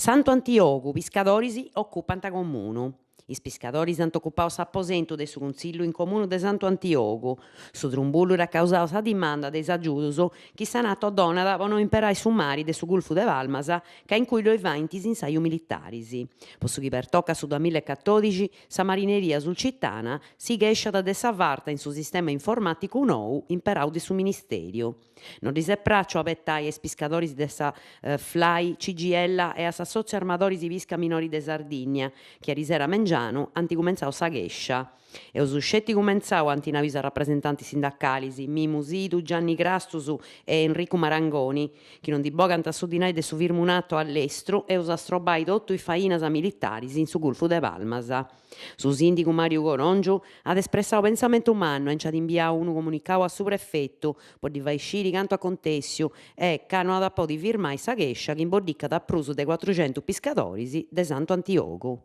Santo Antiogu, piscadores occupant comunu. Is piscadores ant occupadu s'apposentu de su Consigliu in Comunu de Santu Antiogu. Su trumbullu era causadu sa dimanda de is aggiudos chi Sanato donat po no imperare su mari de su Gulfu de Palmas, ca in cui lo faint is insaiu militaris. Po su chi pertocca su 2014, sa marineria sulcitana si ghesciat de sa varta in su sistema informaticu nou imperadu de su Ministeriu. Non lis è praccio abettare is piscadores de sa FLAI, CGL e a s'assozio armadores di pisca minori de Sardigna, chi a risera mengianu anti cumenzau sa ghescia. E os uscetti cumenzau anti navis a rappresentanti sindacalis, Mimu Sidu, Gianni Crastus e Enrico Marangoni, chi non dibogant a su dinai de su firmunato all'estru e os astrobai tottu i fainas militaris in su Gulfu de Palmas. Su sindicu Mario Corongiu ad espressau pensamento umano e ad inviau unu comunicau a su prefettu po di fai sciri canto a contessiu e ca non ad podi firmare sa ghescia chi imbordiccat a prusu de 400 piscadores de Santu Antiogu.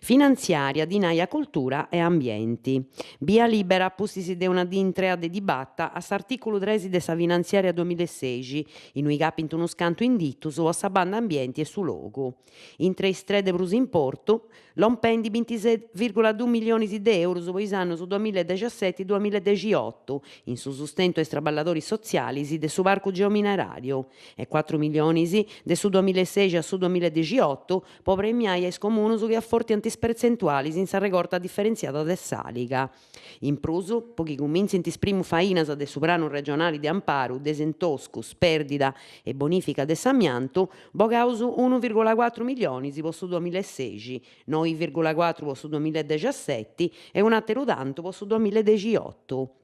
Finanziaria, dinaia cultura e ambienti. Via libera pussisi de una d'intrea de dibatta a s'articolo 3 de sa finanziaria 2016, in cui capint unu scantu indittu su sa banda ambienti e su logu. In 3 de prus importu, l'ompendi 26,2 milioni de euro po is annos 2017-2018, in su sustento ai traballadori sociali de su parcu geominerario, e 4 milioni de su 2016 a su 2018 po premiare ai comunos che a forti percentuali in sa regorta differenziata de saliga. In prusu, pochi cuminzint is primu fainas de su pianu regionali de amparu, desentoscus, perdida e bonifica de s'amiantu, bogaus 1,4 milioni po su 2016, 9,4 po su 2017 e un atteru tanto po su 2018.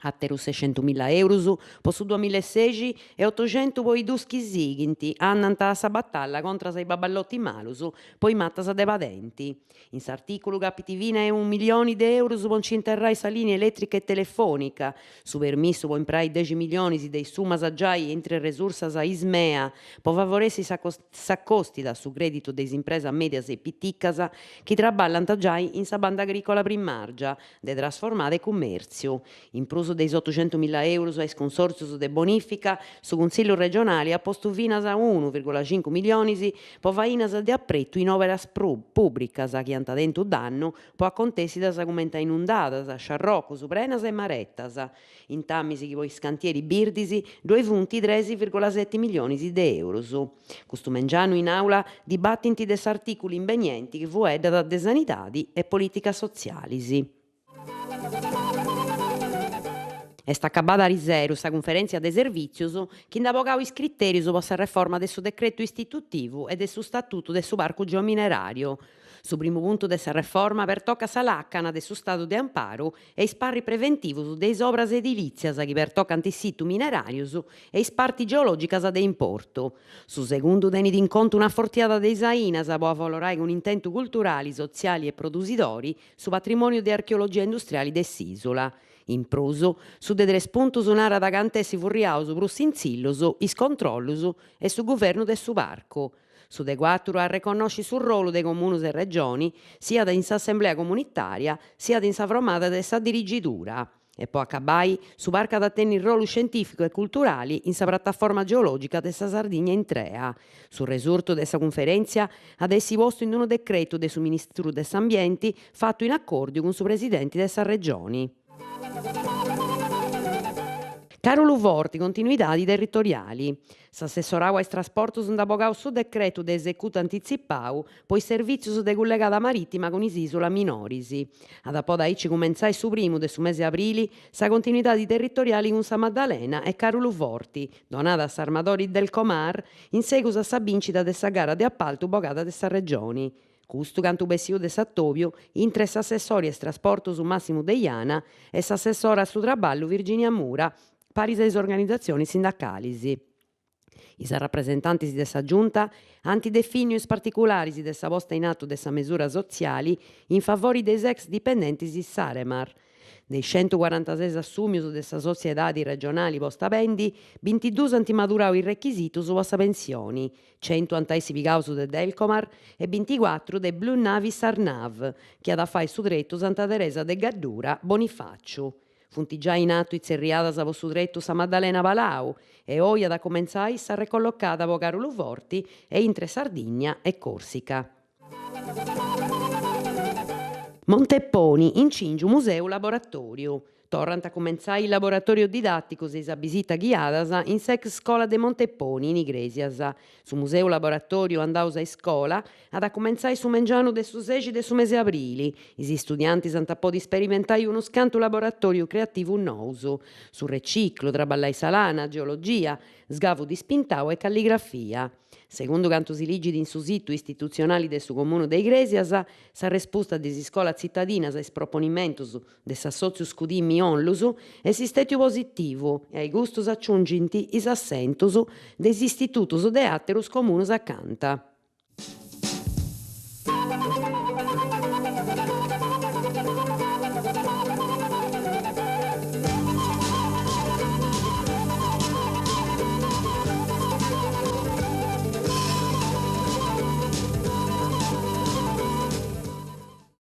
Atteru 600.000 euro po su 2016 e 800 po i duschi sighinti, annant a sa battaglia contra i baballotti malus, poi mattas de padenti. In s'articolo capiti 1 milioni de euro po interrai sa linea elettrica e telefonica, su permissu po imprare 10 milioni dei summas giai entre resursas a Ismea, po favoresi s'accosti da su credito de impresa medias e piticas chi traballant giai in sa banda agricola primargia, de trasformare commerciu. In prusu dei 800.000 euro ai consorzios de bonifica, su Consiglio regionale ha posto finas a 1,5 milioni po fainas de apprettu in operas pubblicas chi ant tentu dannu po accontessidas comenta inundadas, sciarrocos, prenas e marettas. In tammis chi po is cantieri birdisi 2,3,7 milioni de euro. Custu mengianu in aula dibattenti de s'articoli imbenienti chi fueddat de sanidadi e politica socialis. Est acabada a riseru sa conferenzia de servizios chi nda bogau is criterios po sa reforma de su decreto istitutivu e de su statutu de su parcu geominerario. Su primu puntu de sa reforma pertocca sa lacana de su statu de amparu e is parri preventivos de is obras edilizias chi pertoccant is situ minerarius e is parti geologicas de importu. Su segundu tenit in conto una fortiada de isainas po avvalorare con intentu culturali, soziali e produsitori su patrimonio de archeologia industriali de s'isula. In prusu, su de 3 puntos narat cante si furriaus prus inzillus, is controllus e su governu de su parcu. Su de 4 a riconosci su rolu de comunos e regioni, sia in s'assemblea comunitaria, sia in sa fromada de sa dirigitura. E poi accabai, su parcu ad attennere il ruolo scientifico e culturali in sa piattaforma geologica de sa Sardigna in Trea. Su resurto de sa conferenzia ad essi posto in uno decreto de su Ministru de s'Ambienti fatto in accordo con su presidenti de sa regioni. Carolu Forti, continuidadi territoriali. S'assessorau ai trasportos nda bogau su decreto de esecutu antizipau po i servizios de collegada marittima con is isula minoris. Ad appoda aici cumenzai su primu de su mese aprili sa continuidadi territoriali con sa Maddalena e Carolu Forti, donada a s'armadori del Comar in seguito a sa vincita de sa gara de appalto bogata de sa regioni. Custu cantu bessiu de Sattovio, intre s'assessori ai trasportos Massimo De Iana e s'assessora su traballu Virginia Mura, paris a is organizzazioni sindacalis. Is rappresentantes de sa giunta ant definiu is particularis de sa posta in atto de sa mesura soziali in favore des ex dipendentes di Saremar. Dei 146 assumius de sa sociedade regionali posta bendi, 22 ant madurau i requisitus po sa pensioni, 100 ant essi pigaus de Delcomar e 24 de Blue Navi Sarnav, chi ad fai su drettu Santa Teresa de Gaddura Bonifaciu. Funti già in atto i zerriadas a vostro dretto sa Maddalena Palau e ora da comenzare sa recollocata a Carolo Forti e intre Sardegna e Corsica. Monteponi incinge un museo laboratorio. Tornant a comenzare il laboratorio didattico se sa visita guiata in sex scuola de Monteponi in Igresias. Su museo laboratorio andausa in scuola ad a comenzare su mengiano de su 16 de su mese aprile. I studianti sant a podi sperimentare uno scanto laboratorio creativo nouso su reciclo, traballai salana, geologia, sgavo di spintau e calligrafia. Secondo quanto si legge in su sito istituzionali del su comune de Igresias, sa risposta desi scuola cittadina a proponimientos de s'assozio Scudimmi Onlus è sistetio positivo e ai gustos aggiunginti is assentos des istitutus de atterus comunes acanta.